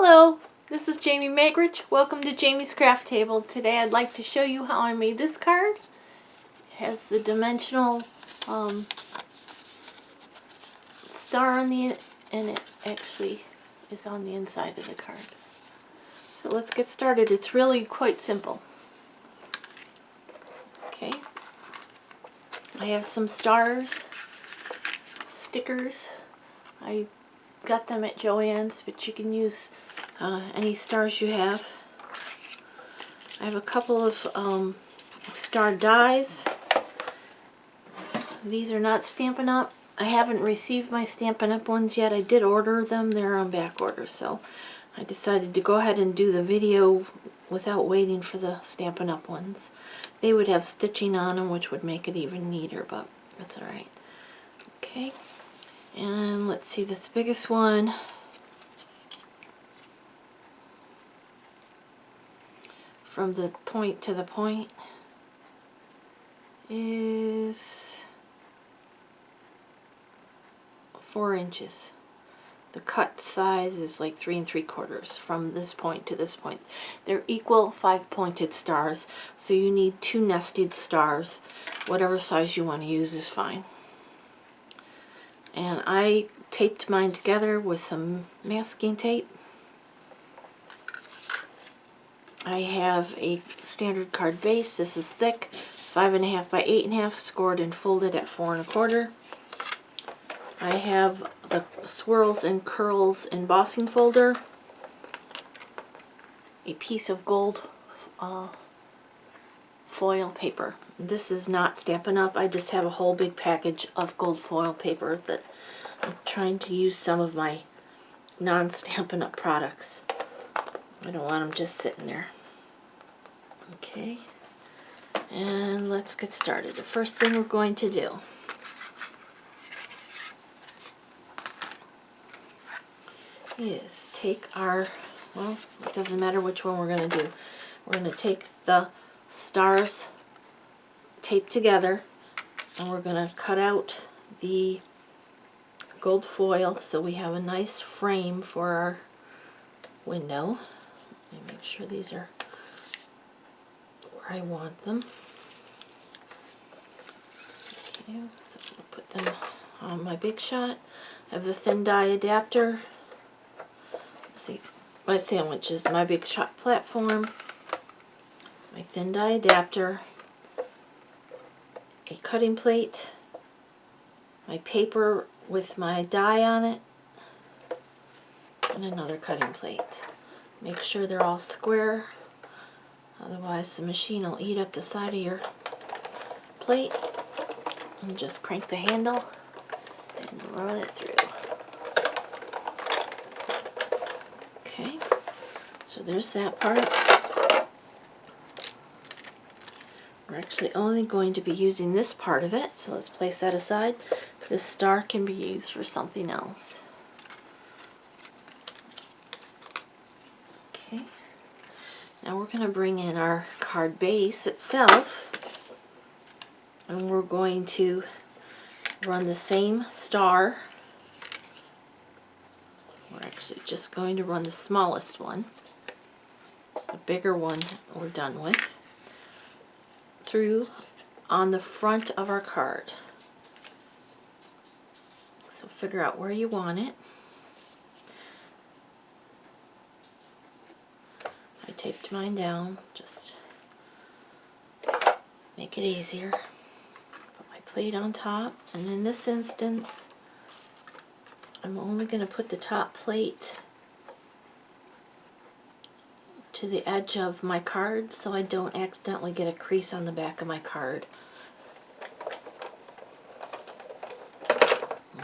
Hello, this is Jamie Magrich. Welcome to Jamie's Craft Table. Today I'd like to show you how I made this card. It has the dimensional star on the and it actually is on the inside of the card. So let's get started. It's really quite simple. Okay, I have some stars, stickers. I got them at Joann's, but you can use any stars you have. I have a couple of star dies. These are not Stampin' Up. I haven't received my Stampin' Up ones yet. I did order them. They're on back order, so I decided to go ahead and do the video without waiting for the Stampin' Up ones. They would have stitching on them, which would make it even neater, but that's alright. Okay, and let's see, this biggest one from the point to the point is 4 inches. The cut size is like 3 3/4 from this point to this point. They're equal 5-pointed stars, so you need 2 nested stars. Whatever size you want to use is fine. And I taped mine together with some masking tape. I have a standard card base. This is thick, 5.5 by 8.5, scored and folded at 4 1/4. I have the Swirls and Curls embossing folder, a piece of gold foil paper. This is not Stampin' Up. I just have a whole big package of gold foil paper that I'm trying to use some of my non-Stampin' Up products. I don't want them just sitting there. Okay, and let's get started. The first thing we're going to do is take our, well, it doesn't matter which one we're going to do. We're going to take the stars taped together and we're going to cut out the gold foil so we have a nice frame for our window. Let me make sure these are where I want them. Okay, so I'll put them on my big shot. I have the thin die adapter. Let's see, my sandwiches, my big shot platform, my thin die adapter, a cutting plate, my paper with my die on it, and another cutting plate. Make sure they're all square, otherwise the machine will eat up the side of your plate. And just crank the handle and run it through. Okay, so there's that part. We're actually only going to be using this part of it, so let's place that aside. This star can be used for something else. Okay, now we're going to bring in our card base itself, and we're going to run the same star. We're actually just going to run the smallest one. The bigger one we're done with, through on the front of our card. So figure out where you want it. I taped mine down, just make it easier. Put my plate on top, and in this instance I'm only going to put the top plate to the edge of my card so I don't accidentally get a crease on the back of my card.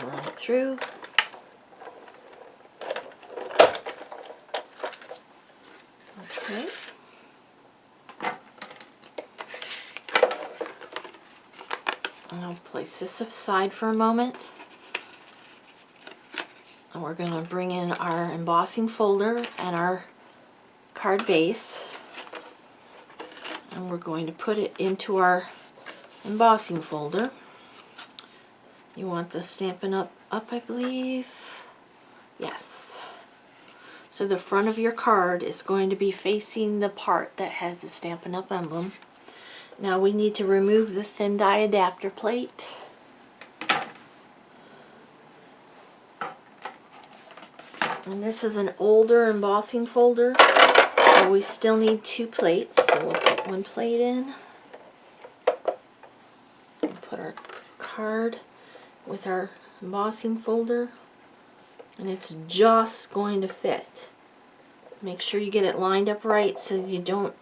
Run it through. Okay. And I'll place this aside for a moment. And we're going to bring in our embossing folder and our card base, and we're going to put it into our embossing folder. You want the Stampin' Up, I believe. Yes. So the front of your card is going to be facing the part that has the Stampin' Up! Emblem. Now we need to remove the thin die adapter plate. And this is an older embossing folder, so we still need 2 plates. So we'll put 1 plate in. We'll put our card with our embossing folder, and it's just going to fit. Make sure you get it lined up right so you don't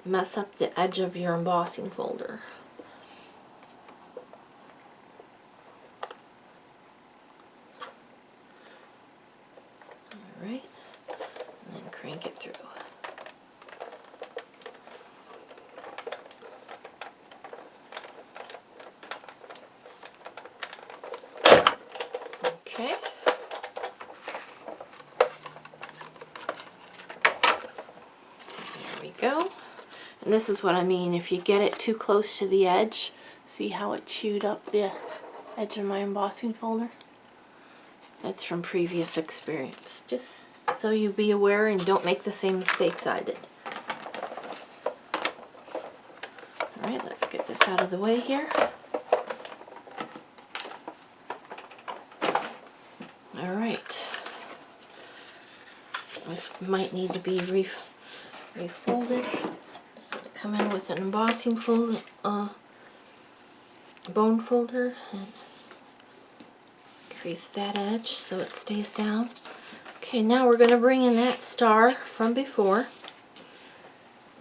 mess up the edge of your embossing folder. Alright, and then crank it through. Okay. There we go. And this is what I mean, if you get it too close to the edge, see how it chewed up the edge of my embossing folder? That's from previous experience. Just so you be aware and don't make the same mistakes I did. Alright, let's get this out of the way here. Alright. This might need to be refolded. Just going to come in with an embossing folder, bone folder, and crease that edge so it stays down. Okay, now we're going to bring in that star from before.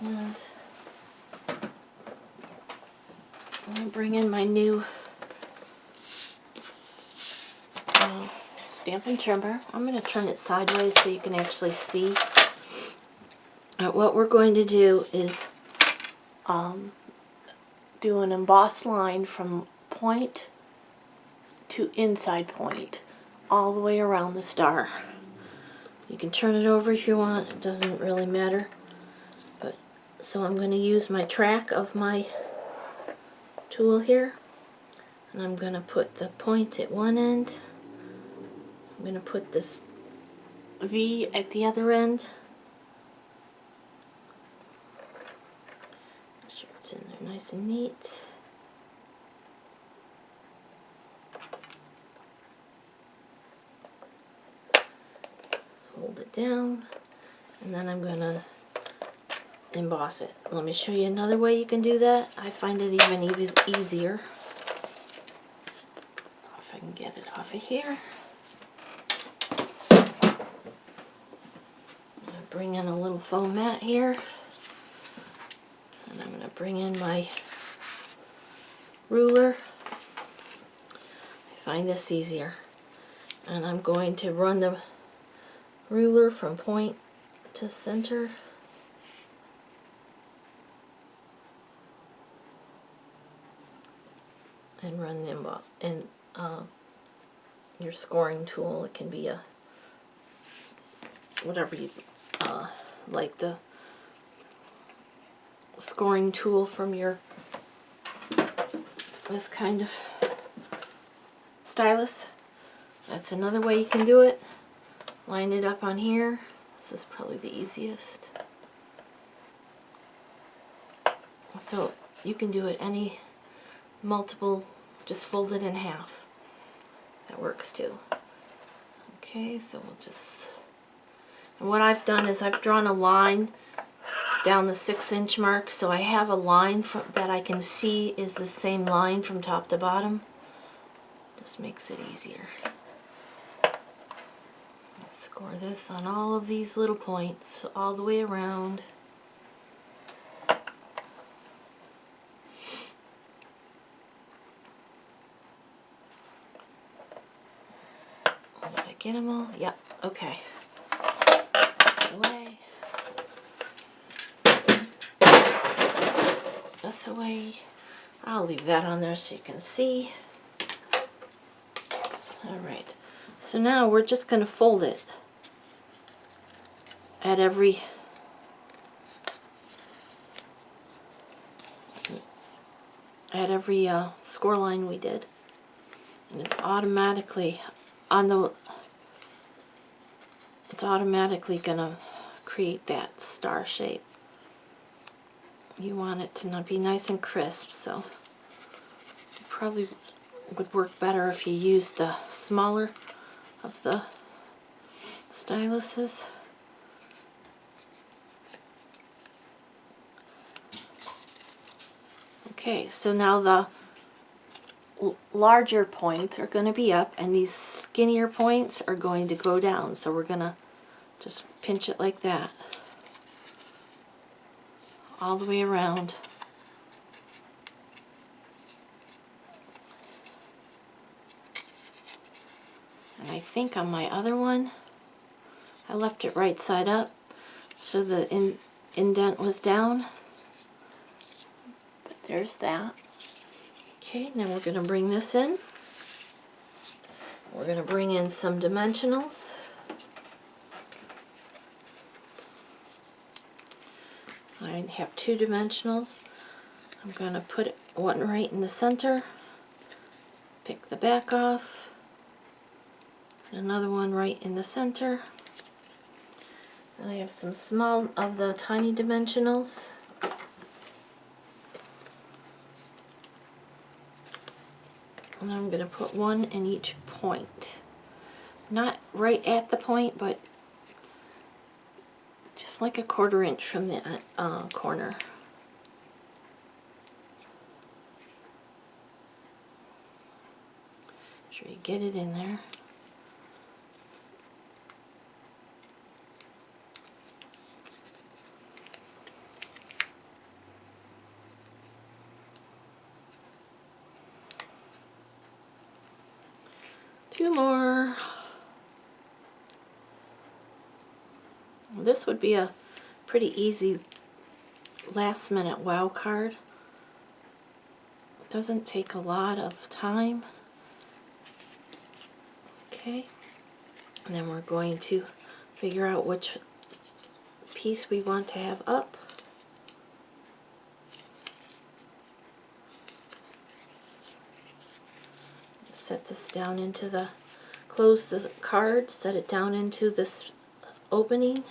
And I'm going to bring in my new Stampin' trimmer. I'm going to turn it sideways so you can actually see. What we're going to do is do an embossed line from point to inside point all the way around the star. You can turn it over if you want, it doesn't really matter. But so I'm going to use my track of my tool here, and I'm going to put the point at one end. I'm going to put this V at the other end. Make sure it's in there nice and neat. Hold it down, and then I'm going to emboss it. Let me show you another way you can do that. I find it even easier. If I can get it off of here. Bring in a little foam mat here, and I'm going to bring in my ruler. I find this easier, and I'm going to run the ruler from point to center. And run the your scoring tool. It can be a whatever you like, the scoring tool from your this kind of stylus. That's another way you can do it. Line it up on here. This is probably the easiest. So you can do it any multiple, just fold it in half. That works too. Okay, so we'll just, and what I've done is I've drawn a line down the 6-inch mark, so I have a line that I can see is the same line from top to bottom. Just makes it easier. Let's score this on all of these little points all the way around. Did I get them all? Yep, okay. This away. This away. I'll leave that on there so you can see. Alright, so now we're just going to fold it at every score line we did. And it's automatically on the it's automatically going to create that star shape. You want it to not be nice and crisp, so it probably would work better if you use the smaller of the styluses. Okay, so now the larger points are going to be up and these skinnier points are going to go down. So we're going to just pinch it like that all the way around. And I think on my other one, I left it right side up so the indent was down. But there's that. Okay, now we're going to bring this in. We're going to bring in some dimensionals. I have 2 dimensionals. I'm going to put one right in the center, pick the back off, and another one right in the center. And I have some small of the tiny dimensionals. And I'm going to put one in each point. Not right at the point, but just like a 1/4 inch from the corner. Make sure you get it in there. Two more. This would be a pretty easy last minute wow card. It doesn't take a lot of time. Okay, and then we're going to figure out which piece we want to have up. Set this down into the, close the card, set it down into this opening.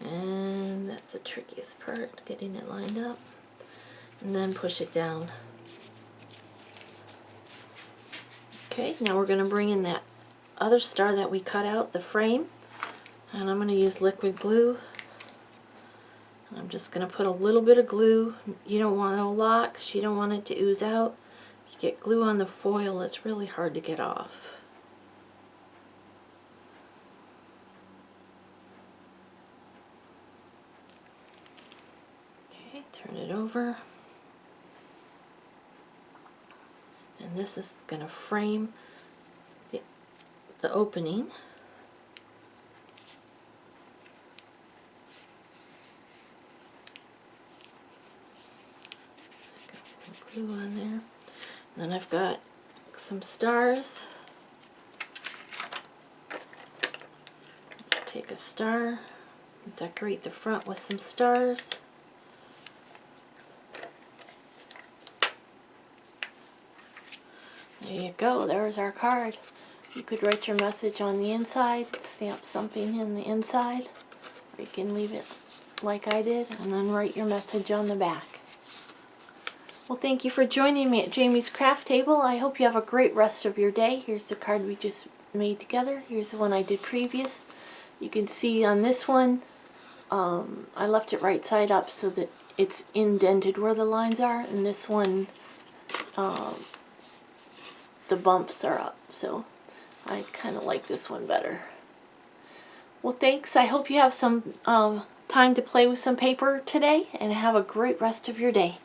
And that's the trickiest part, getting it lined up. And then push it down. Okay, now we're going to bring in that other star that we cut out, the frame. And I'm going to use liquid glue. I'm just going to put a little bit of glue. You don't want a lot because you don't want it to ooze out. If you get glue on the foil, it's really hard to get off. Okay, turn it over. And this is going to frame the opening. Glue on there. And then I've got some stars. Take a star, decorate the front with some stars. There you go, there's our card. You could write your message on the inside, stamp something in the inside, or you can leave it like I did, and then write your message on the back. Well, thank you for joining me at Jamie's Craft Table. I hope you have a great rest of your day. Here's the card we just made together. Here's the one I did previous. You can see on this one, I left it right side up so that it's indented where the lines are, and this one, the bumps are up, so I kind of like this one better. Well, thanks. I hope you have some time to play with some paper today, and have a great rest of your day.